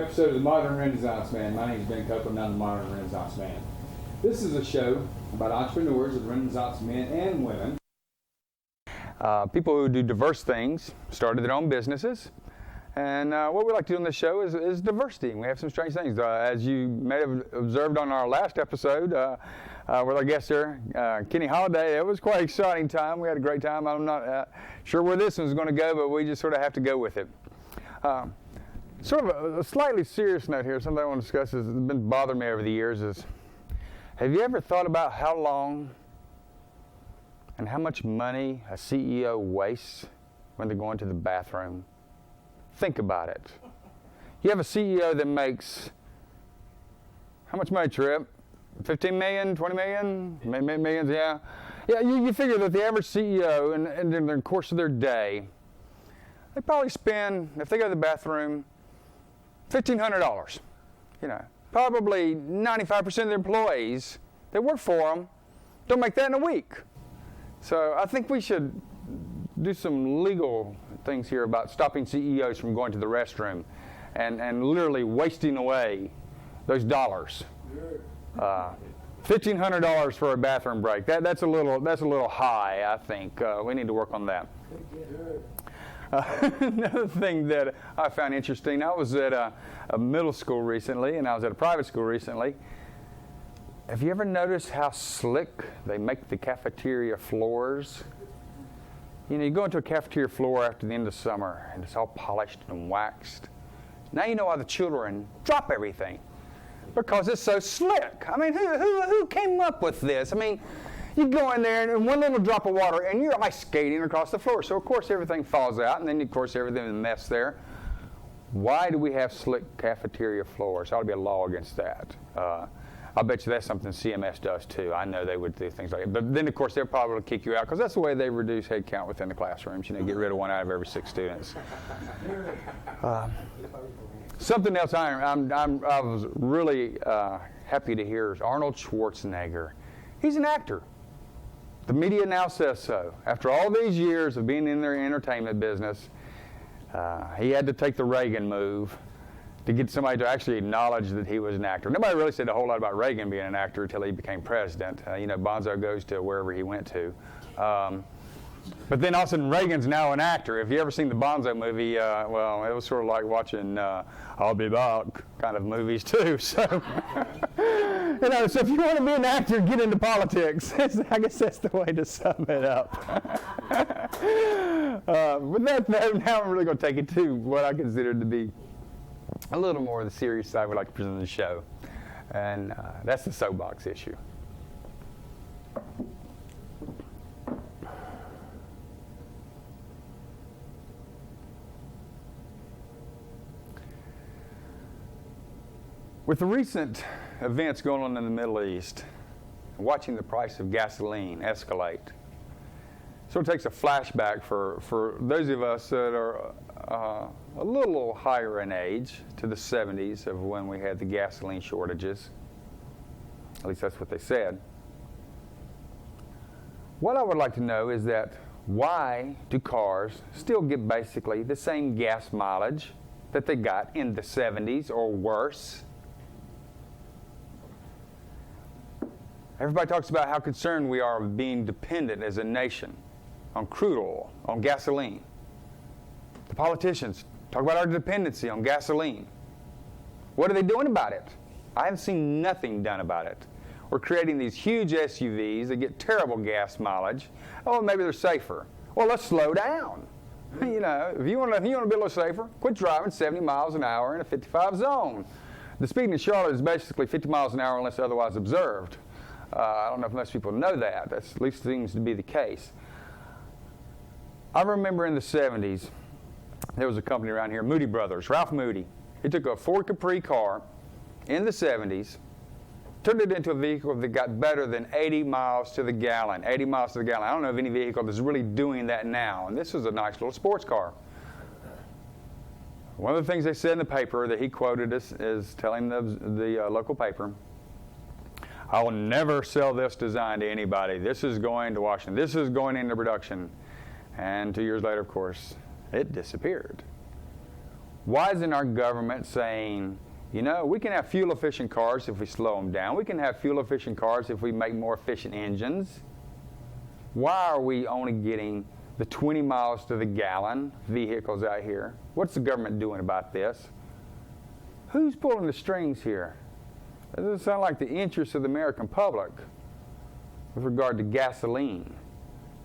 Episode of the Modern Renaissance Man. My name is Ben Copeland. I'm the Modern Renaissance Man. This is a show about entrepreneurs of Renaissance men and women. People who do diverse things, started their own businesses. And what we like to do on this show is diversity. We have some strange things. As you may have observed on our last episode with our guest here, Kenny Holliday, it was quite an exciting time. We had a great time. I'm not sure where this one's going to go, but we just sort of have to go with it. Sort of a slightly serious note here, something I want to discuss has been bothering me over the years is, have you ever thought about how long and how much money a CEO wastes when they're going to the bathroom? Think about it. You have a CEO that makes, how much money, Trip? 15 million, 20 million, millions, yeah. Yeah, you figure that the average CEO, in the course of their day, they probably spend, if they go to the bathroom, $1,500. You know, probably 95% of the employees that work for them don't make that in a week. So I think we should do some legal things here about stopping CEOs from going to the restroom and literally wasting away those dollars. $1,500 for a bathroom break. That's a little high, I think. We need to work on that. Another thing that I found interesting, I was at a middle school recently, and I was at a private school recently. Have you ever noticed how slick they make the cafeteria floors? You know, you go into a cafeteria floor after the end of summer, and it's all polished and waxed. Now you know why the children drop everything. Because it's so slick. I mean, who came up with this? I mean, you go in there, and one little drop of water, and you're ice skating across the floor. So, of course, everything falls out, and then, of course, everything is a mess there. Why do we have slick cafeteria floors? There ought to be a law against that. I bet you that's something CMS does, too. I know they would do things like that. But then, of course, they'll probably kick you out, because that's the way they reduce head count within the classrooms. You know, get rid of one out of every 6 students. Something else I was really happy to hear is Arnold Schwarzenegger. He's an actor. The media now says so. After all these years of being in their entertainment business, he had to take the Reagan move to get somebody to actually acknowledge that he was an actor. Nobody really said a whole lot about Reagan being an actor until he became president. You know, Bonzo goes to wherever he went to. But then all of a sudden, Reagan's now an actor. If you ever seen the Bonzo movie, well, it was sort of like watching I'll Be Back kind of movies, too. So, you know, so if you want to be an actor, get into politics. I guess that's the way to sum it up. But now I'm really going to take it to what I consider to be a little more of the serious side we'd like to present in the show. And that's the soapbox issue. With the recent events going on in the Middle East, watching the price of gasoline escalate, sort of takes a flashback for those of us that are a little higher in age to the 70s of when we had the gasoline shortages. At least that's what they said. What I would like to know is that why do cars still get basically the same gas mileage that they got in the 70s or worse? Everybody talks about how concerned we are of being dependent as a nation on crude oil, on gasoline. The politicians talk about our dependency on gasoline. What are they doing about it? I haven't seen nothing done about it. We're creating these huge SUVs that get terrible gas mileage. Oh, maybe they're safer. Well, let's slow down. You know, if you want to be a little safer, quit driving 70 miles an hour in a 55 zone. The speed in Charlotte is basically 50 miles an hour unless otherwise observed. I don't know if most people know that. That at least seems to be the case. I remember in the 70s, there was a company around here, Moody Brothers, Ralph Moody. He took a Ford Capri car in the 70s, turned it into a vehicle that got better than 80 miles to the gallon. 80 miles to the gallon. I don't know of any vehicle that's really doing that now. And this was a nice little sports car. One of the things they said in the paper that he quoted us is telling the local paper, I will never sell this design to anybody. This is going to Washington. This is going into production. And 2 years later, of course, it disappeared. Why isn't our government saying, you know, we can have fuel-efficient cars if we slow them down. We can have fuel-efficient cars if we make more efficient engines. Why are we only getting the 20 miles to the gallon vehicles out here? What's the government doing about this? Who's pulling the strings here? It doesn't sound like the interests of the American public with regard to gasoline.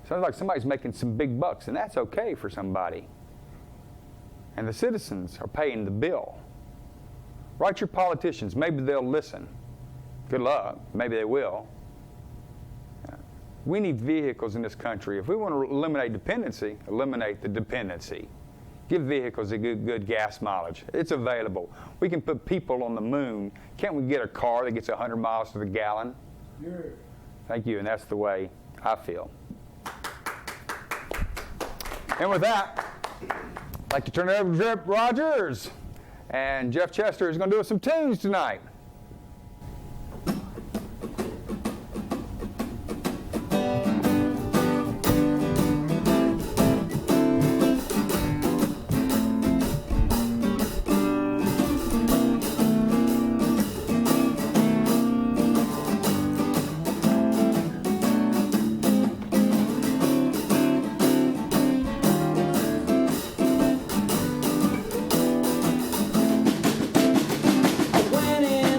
It sounds like somebody's making some big bucks, and that's okay for somebody. And the citizens are paying the bill. Write your politicians. Maybe they'll listen. Good luck. Maybe they will. We need vehicles in this country. If we want to eliminate dependency, eliminate the dependency. Give vehicles a good gas mileage. It's available. We can put people on the moon. Can't we get a car that gets 100 miles to the gallon? Yeah. Thank you, and that's the way I feel. And with that, I'd like to turn it over to TRogers. And JChester is going to do us some tunes tonight. Went in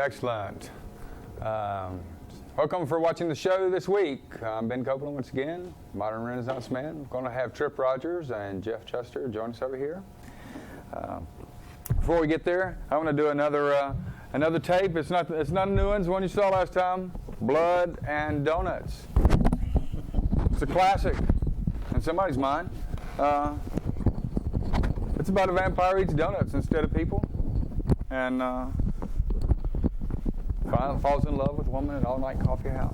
Excellent. Welcome for watching the show this week. I'm Ben Copeland once again, Modern Renaissance Man. We're going to have TRogers and JChester join us over here. Before we get there, I want to do another tape. It's not a new one. It's the one you saw last time. Blood and Donuts. It's a classic in somebody's mind. It's about a vampire who eats donuts instead of people, and falls in love with a woman at All Night Coffee House.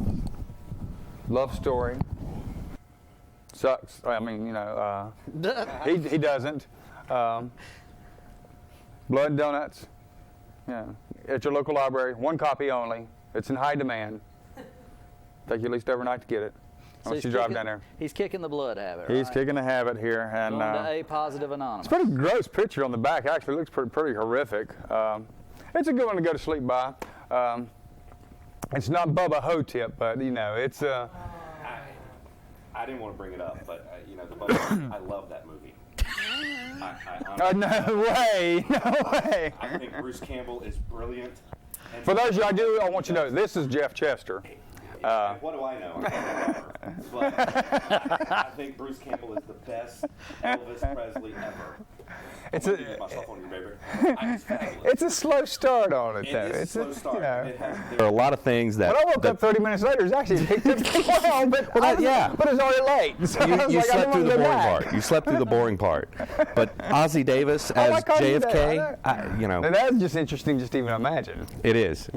Love story. Sucks. I mean, he doesn't. Blood and Donuts. Yeah. At your local library. One copy only. It's in high demand. Take you at least every night to get it. Once you drive down there. He's kicking the blood habit, right? He's kicking the habit here. And, going to A Positive Anonymous. It's a pretty gross picture on the back. Actually, it looks pretty horrific. It's a good one to go to sleep by. It's not Bubba Hotep, but, it's... I didn't want to bring it up, but, the Bubba, I love that movie. No way. I think Bruce Campbell is brilliant. For those of you I want you to know, this is JChester. What do I know? I'm not a rapper. But I think Bruce Campbell is the best Elvis Presley ever. It's It's a slow start on it, though. It's a slow start. There are a lot of things that... When I woke up 30 minutes later, it's actually picked up well, but it's already late. So you slept through the boring part. You slept through the boring part. But Ozzie Davis as JFK, That's just interesting just to even imagine. It is.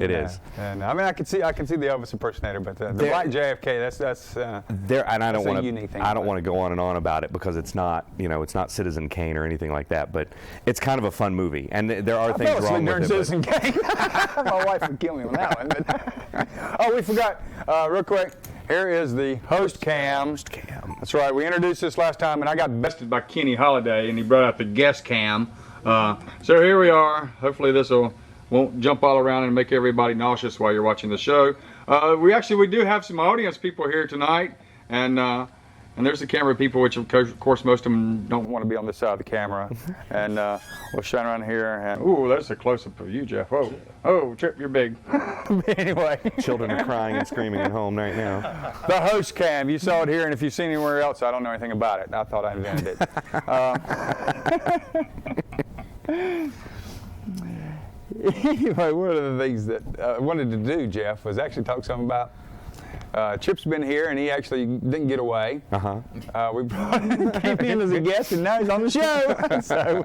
And I mean, I can see the Elvis impersonator, but the black JFK, that's and I don't want to. I don't want to go on and on about it because it's not, it's not Citizen Kane or anything like that. But it's kind of a fun movie, and there are things wrong with it. Citizen Kane. My wife would kill me on that one. But oh, we forgot real quick. Here is the host cam. That's right. We introduced this last time, and I got bested by Kenny Holiday, and he brought out the guest cam. So here we are. Hopefully this won't jump all around and make everybody nauseous while you're watching the show. We do have some audience people here tonight, and there's the camera people, which of course most of them don't want to be on this side of the camera. And we'll shine around here. And ooh, that's a close-up of you, Jeff. Oh, Trip, you're big. Anyway, children are crying and screaming at home right now. The host cam, you saw it here, and if you've seen it anywhere else, I don't know anything about it. I thought I invented it. Anyway, one of the things that I wanted to do, Jeff, was actually talk something about. Chip's been here, and he actually didn't get away. We brought came in as a guest, and now he's on the show. So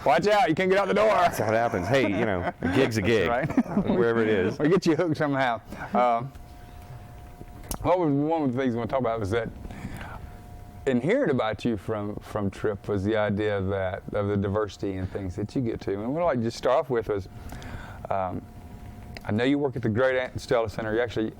watch out, you can't get out the door. That's how it happens. Hey, a gig's a gig, right? Wherever it is. We get you hooked somehow. One of the things I want to talk about was that in hearing about you from Trip was the idea of the diversity and things that you get to. And what I'd like to just start off with was, I know you work at the Great Aunt Stella Center. You actually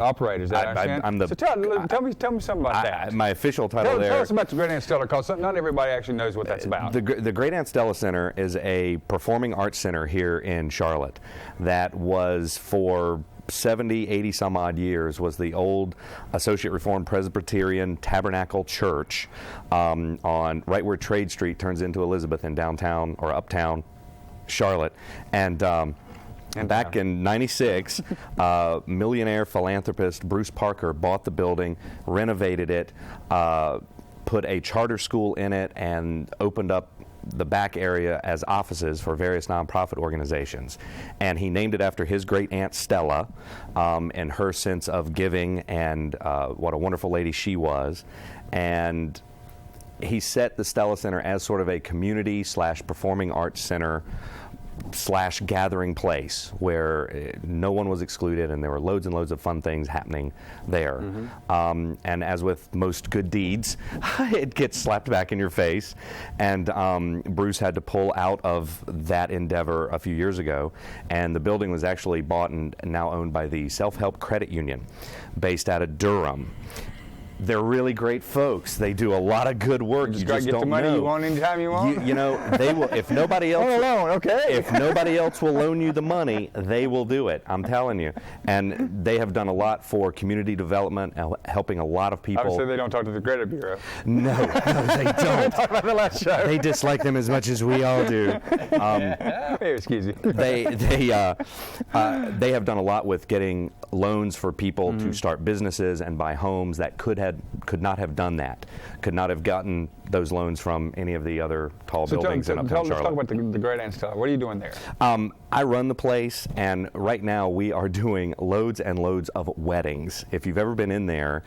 operate, is that I'm the. So tell me something about that. My official title Tell us about the Great Aunt Stella, because not everybody actually knows what that's about. The Great Aunt Stella Center is a performing arts center here in Charlotte that was for 70, 80 some odd years was the old Associate Reformed Presbyterian Tabernacle Church on right where Trade Street turns into Elizabeth in downtown or uptown Charlotte. And back in '96, millionaire philanthropist Bruce Parker bought the building, renovated it, put a charter school in it, and opened up the back area as offices for various nonprofit organizations. And he named it after his great aunt Stella, and her sense of giving and what a wonderful lady she was. And he set the Stella Center as sort of a community / performing arts center / gathering place where no one was excluded, and there were loads and loads of fun things happening there. And as with most good deeds, it gets slapped back in your face. And Bruce had to pull out of that endeavor a few years ago, and the building was actually bought and now owned by the Self-Help Credit Union, based out of Durham. They're really great folks. They do a lot of good work. You just get the money you want anytime you want. You know, they will. If nobody else, loan, okay. If nobody else will loan you the money, they will do it. I'm telling you. And they have done a lot for community development, helping a lot of people. Obviously, they don't talk to the credit bureau. No, they don't. Talk about the last show. They dislike them as much as we all do. Excuse me. They have done a lot with getting loans for people to start businesses and buy homes that could not have done that, could not have gotten those loans from any of the other tall buildings in uptown Charlotte. Let's talk about the Great Aunt Stella. What are you doing there? I run the place, and right now we are doing loads and loads of weddings. If you've ever been in there,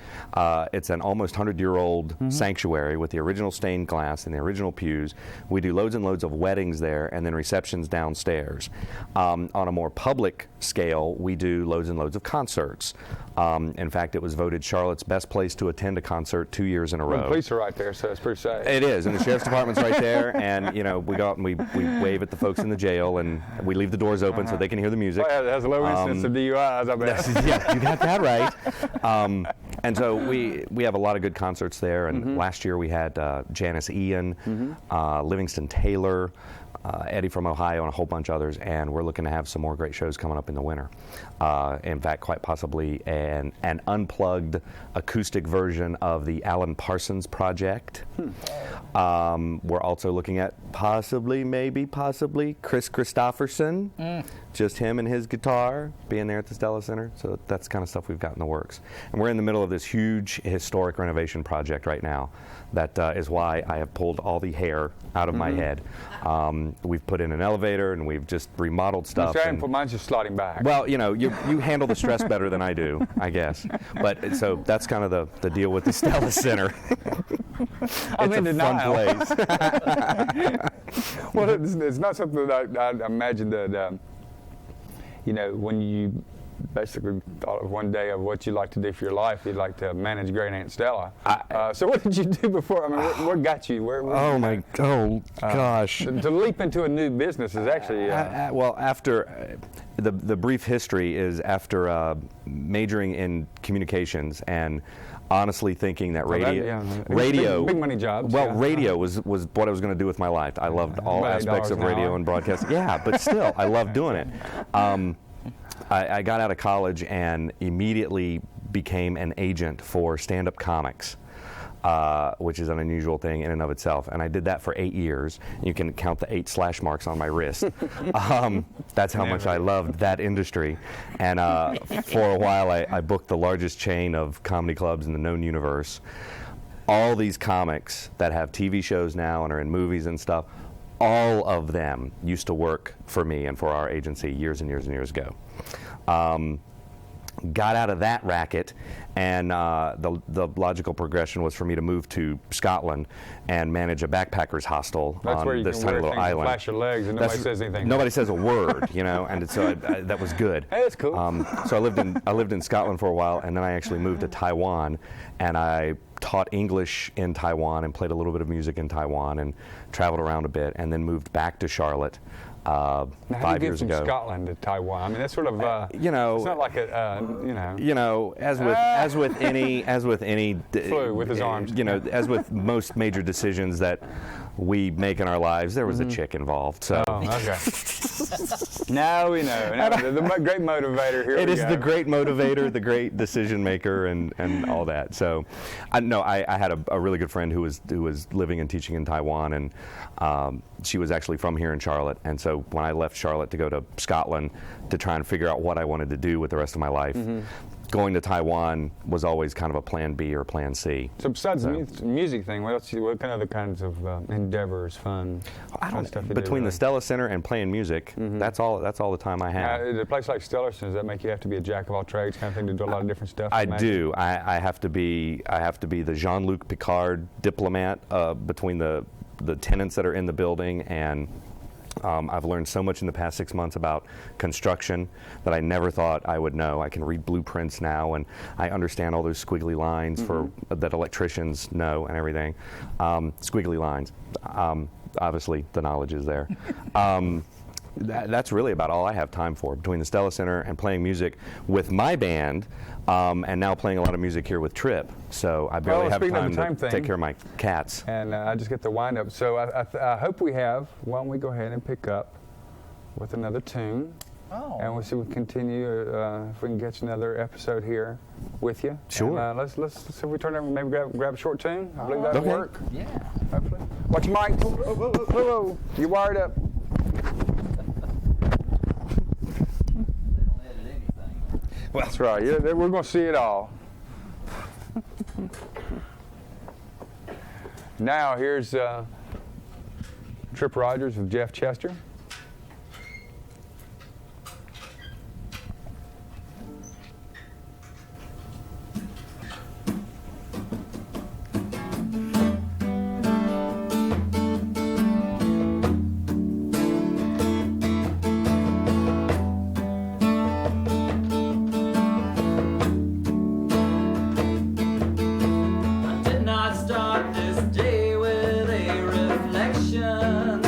it's an almost 100-year-old sanctuary with the original stained glass and the original pews. We do loads and loads of weddings there, and then receptions downstairs. On a more public scale, we do loads and loads of concerts. In fact, it was voted Charlotte's best place to attend a concert 2 years in a row. The police are right there, so it's pretty safe. It is, and the sheriff's department's right there, and you know, we go out and we wave at the folks in the jail, and we leave the doors open so they can hear the music. Well, it has a low incidence of DUIs, I bet. Yeah, you got that right. And so we have a lot of good concerts there, and last year we had Janice Ian, Livingston Taylor, Eddie from Ohio, and a whole bunch of others, and we're looking to have some more great shows coming up in the winter. In fact, quite possibly an unplugged acoustic version of the Alan Parsons Project. We're also looking at possibly Chris Christopherson, just him and his guitar being there at the Stella Center. So that's the kind of stuff we've got in the works. And we're in the middle of this huge historic renovation project right now. That is why I have pulled all the hair out of my head. We've put in an elevator, and we've just remodeled stuff. Mine's just sliding back. Well, you know, you handle the stress better than I do, I guess. But so that's kind of the deal with the Stella Center. I'm in a denial. fun place. Well, it's not something that I imagine that, you know, when you basically thought of one day of what you'd like to do for your life, you'd like to manage Great Aunt Stella. So what did you do before? I mean, what got you? Gosh. To leap into a new business is actually... well, after... The brief history is after majoring in communications and honestly thinking that radio big money jobs. Well, radio was what I was going to do with my life. I loved all aspects of radio and broadcast. Yeah, but still, I loved doing it. I got out of college and immediately became an agent for stand-up comics. Which is an unusual thing in and of itself. And I did that for 8 years. You can count the 8 slash marks on my wrist. That's how much I loved that industry. And for a while, I booked the largest chain of comedy clubs in the known universe. All these comics that have TV shows now and are in movies and stuff, all of them used to work for me and for our agency years and years and years ago. Got out of that racket, and the logical progression was for me to move to Scotland and manage a backpackers hostel on this tiny little island. Flash your legs and nobody says anything. Nobody says a word, you know, and so that was good. Hey, that's cool. So I lived in Scotland for a while, and then I actually moved to Taiwan, and I taught English in Taiwan and played a little bit of music in Taiwan and traveled around a bit, and then moved back to Charlotte. Now, 5 years ago. How do you get from Scotland to Taiwan? I mean, that's sort of you know, it's not like a you know, as with any flew with his arms. You know, as with most major decisions that we make in our lives, there was a chick involved. So. Oh, okay. Now we know. Now, the great motivator here. It is the great motivator, the great decision maker, and all that. So, I had a really good friend who was living and teaching in Taiwan, and she was actually from here in Charlotte. And so when I left Charlotte to go to Scotland to try and figure out what I wanted to do with the rest of my life, going to Taiwan was always kind of a plan B or plan C. So besides the music thing, what kind of other kinds of endeavors, fun stuff you between do, the Stella Center and playing music, that's all the time I have. At a place like Stella Center, does that make you have to be a jack of all trades kind of thing to do a lot of different stuff? I do. I have to be the Jean-Luc Picard diplomat between the tenants that are in the building, and I've learned so much in the past 6 months about construction that I never thought I would know. I can read blueprints now, and I understand all those squiggly lines that electricians know and everything. Squiggly lines. Obviously, the knowledge is there. That's really about all I have time for between the Stella Center and playing music with my band, and now playing a lot of music here with Trip. So I barely have speaking of time the time to thing, take care of my cats. And I just get the wind up. So I hope we have. Why don't we go ahead and pick up with another tune? Oh. And we'll see if we continue, if we can catch another episode here with you. Sure. And, let's see if we turn over and maybe grab a short tune. I believe that'll Okay. work. Yeah. Hopefully. Watch your mic. Whoa. You wired up. Well, That's right. Yeah, we're going to see it all. Now here's TRogers with JChester. Did not start this day with a reflection.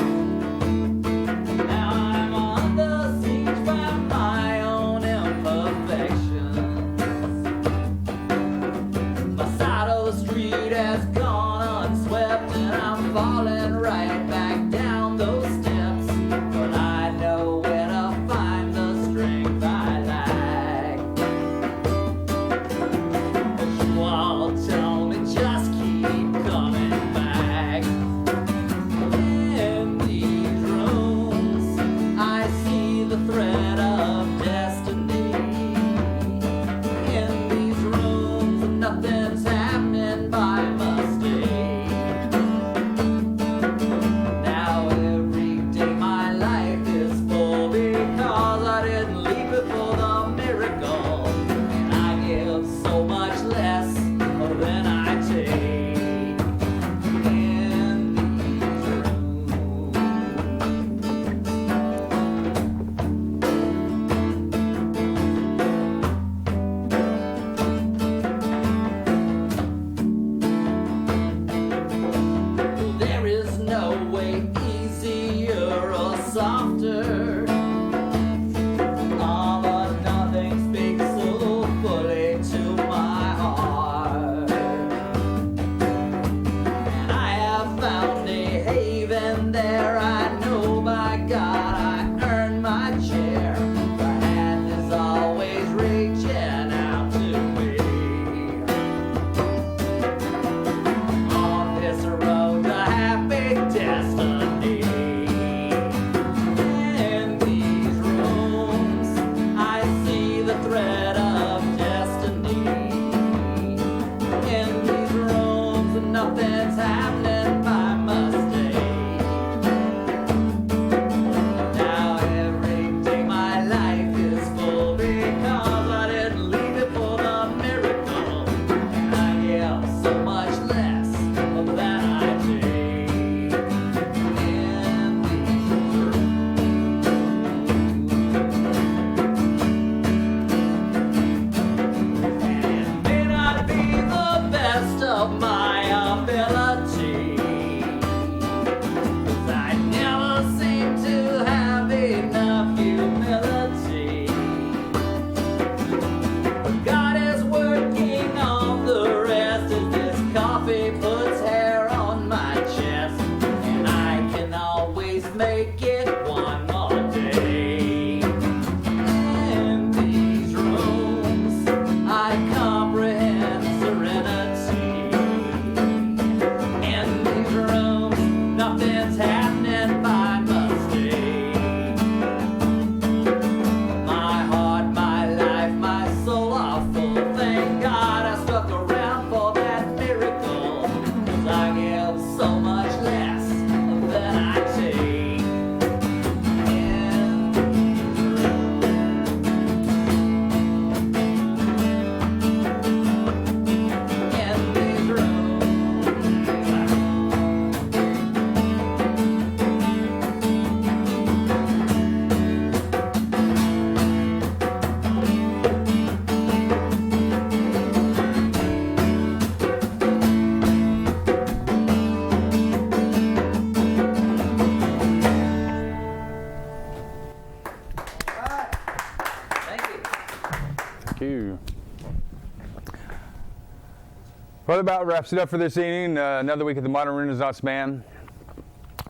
Well, that about wraps it up for this evening. Another week of the Modern Renaissance Man.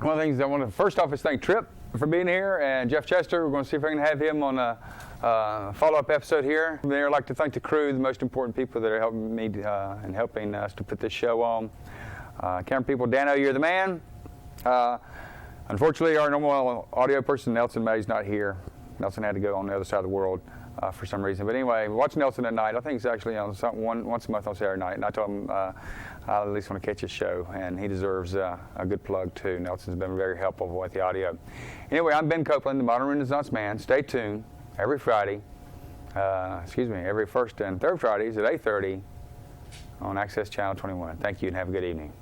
One of the things I want to first off is thank Tripp for being here, and JChester. We're going to see if we can have him on a follow-up episode here. I'd like to thank the crew, the most important people that are helping me and helping us to put this show on. Camera people, Dano, you're the man. Unfortunately, our normal audio person, Nelson May's not here. Nelson had to go on the other side of the world for some reason. But anyway, watch Nelson at night. I think it's actually on once a month on Saturday night. And I told him I at least want to catch his show, and he deserves a good plug too. Nelson's been very helpful with the audio. Anyway, I'm Ben Copeland, the Modern Renaissance Man. Stay tuned every Friday. Every first and third Fridays at 8:30 on Access Channel 21. Thank you and have a good evening.